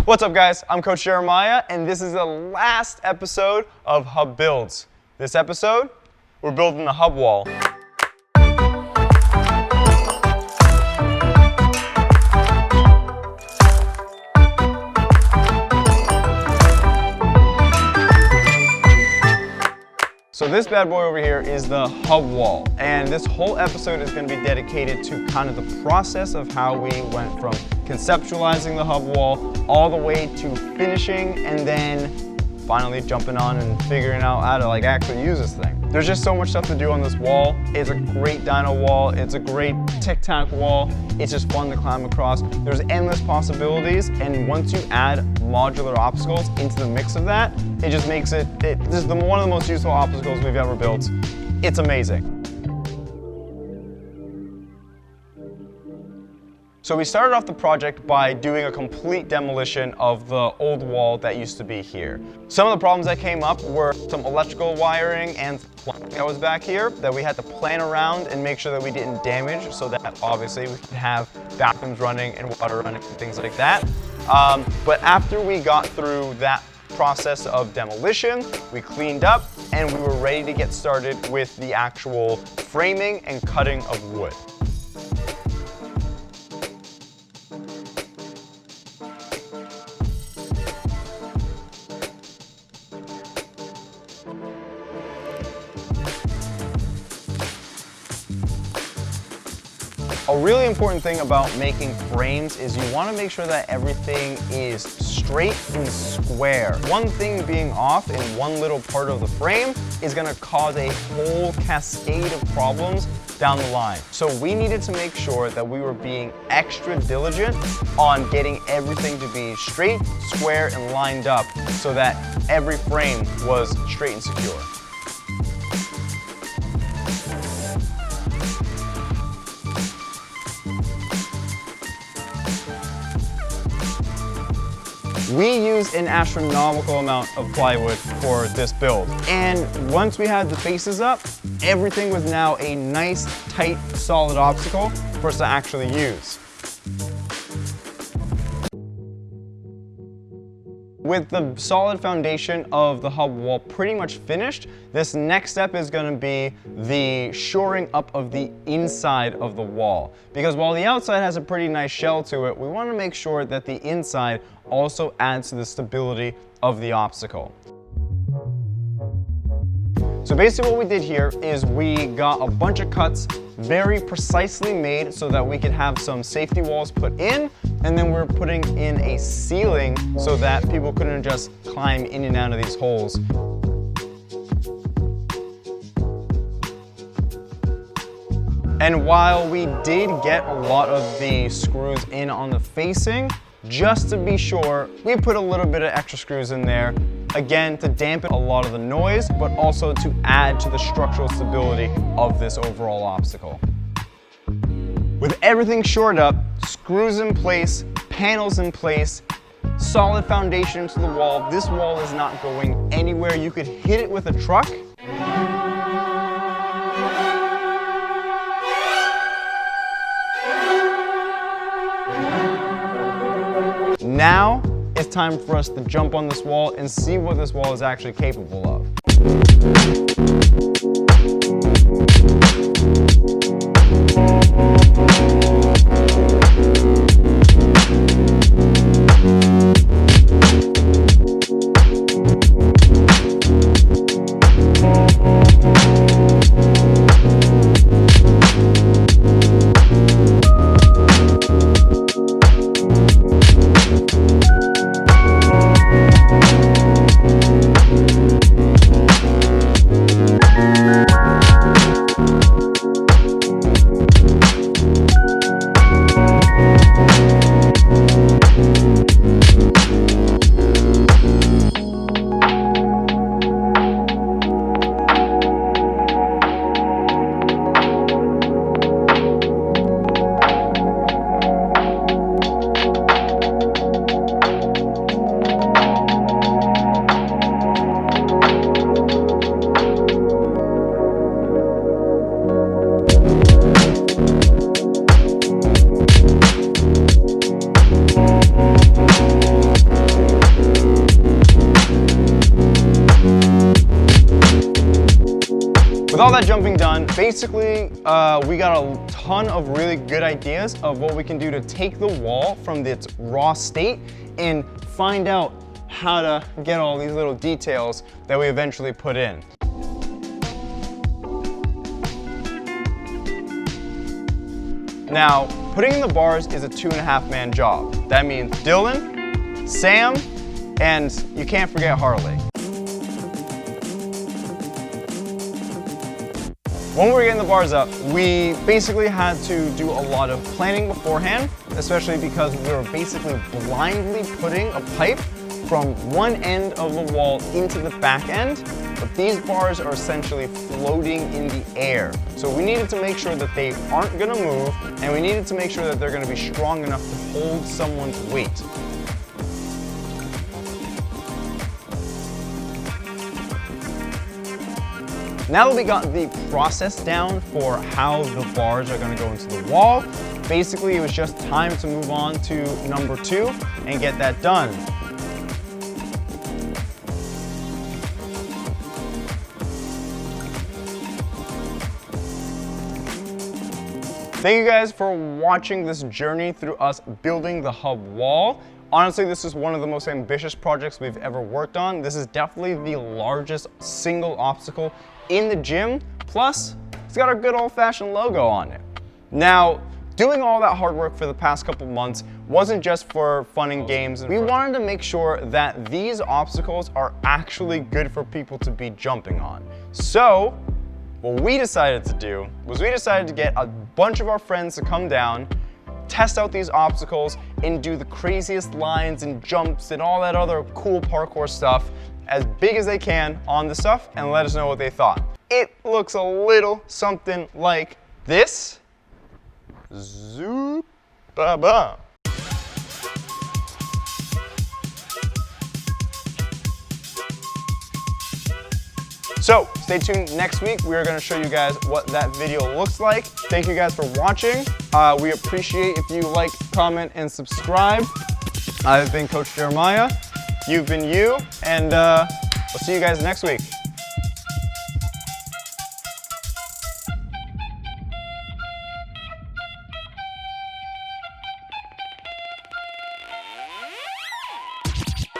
What's up, guys? I'm Coach Jeremiah, and this is the last episode of Hub Builds. This episode, we're building the hub wall. So this bad boy over here is the hub wall, and this whole episode is going to be dedicated to kind of the process of how we went from conceptualizing the hub wall all the way to finishing and then finally jumping on and figuring out how to actually use this thing. There's just so much stuff to do on this wall. It's a great dyno wall. It's a great tic-tac wall. It's just fun to climb across. There's endless possibilities, and once you add modular obstacles into the mix of that, it just makes this is one of the most useful obstacles we've ever built. It's amazing. So we started off the project by doing a complete demolition of the old wall that used to be here. Some of the problems that came up were some electrical wiring and plumbing that was back here that we had to plan around and make sure that we didn't damage, so that obviously we could have bathrooms running and water running and things like that. But after we got through that process of demolition, we cleaned up and we were ready to get started with the actual framing and cutting of wood. A really important thing about making frames is you want to make sure that everything is straight and square. One thing being off in one little part of the frame is going to cause a whole cascade of problems down the line. So we needed to make sure that we were being extra diligent on getting everything to be straight, square, and lined up so that every frame was straight and secure. We used an astronomical amount of plywood for this build. And once we had the faces up, everything was now a nice, tight, solid obstacle for us to actually use. With the solid foundation of the hub wall pretty much finished, this next step is going to be the shoring up of the inside of the wall. Because while the outside has a pretty nice shell to it, we want to make sure that the inside also adds to the stability of the obstacle. So basically what we did here is we got a bunch of cuts very precisely made so that we could have some safety walls put in, and then we're putting in a ceiling so that people couldn't just climb in and out of these holes. And while we did get a lot of the screws in on the facing, just to be sure, we put a little bit of extra screws in there, again, to dampen a lot of the noise, but also to add to the structural stability of this overall obstacle. With everything shored up, screws in place, panels in place, solid foundation to the wall, this wall is not going anywhere. You could hit it with a truck. Now it's time for us to jump on this wall and see what this wall is actually capable of. that jumping done, basically we got a ton of really good ideas of what we can do to take the wall from its raw state and find out how to get all these little details that we eventually put in. Now, putting in the bars is a 2.5-man job. That means Dylan, Sam, and you can't forget Harley. When we were getting the bars up, we basically had to do a lot of planning beforehand, especially because we were basically blindly putting a pipe from one end of the wall into the back end, but these bars are essentially floating in the air. So we needed to make sure that they aren't gonna move, and we needed to make sure that they're gonna be strong enough to hold someone's weight. Now that we got the process down for how the bars are gonna go into the wall, basically it was just time to move on to number 2 and get that done. Thank you guys for watching this journey through us building the hub wall. Honestly, this is one of the most ambitious projects we've ever worked on. This is definitely the largest single obstacle in the gym. Plus, it's got our good old-fashioned logo on it. Now, doing all that hard work for the past couple months wasn't just for fun and games. We wanted to make sure that these obstacles are actually good for people to be jumping on. So, what we decided to do was we decided to get a bunch of our friends to come down, test out these obstacles, and do the craziest lines and jumps and all that other cool parkour stuff as big as they can on the stuff, and let us know what they thought. It looks a little something like this. Zoop, ba ba. So stay tuned next week. We are going to show you guys what that video looks like. Thank you guys for watching. We appreciate if you like, comment, and subscribe. I've been Coach Jeremiah. You've been you, and we'll see you guys next week.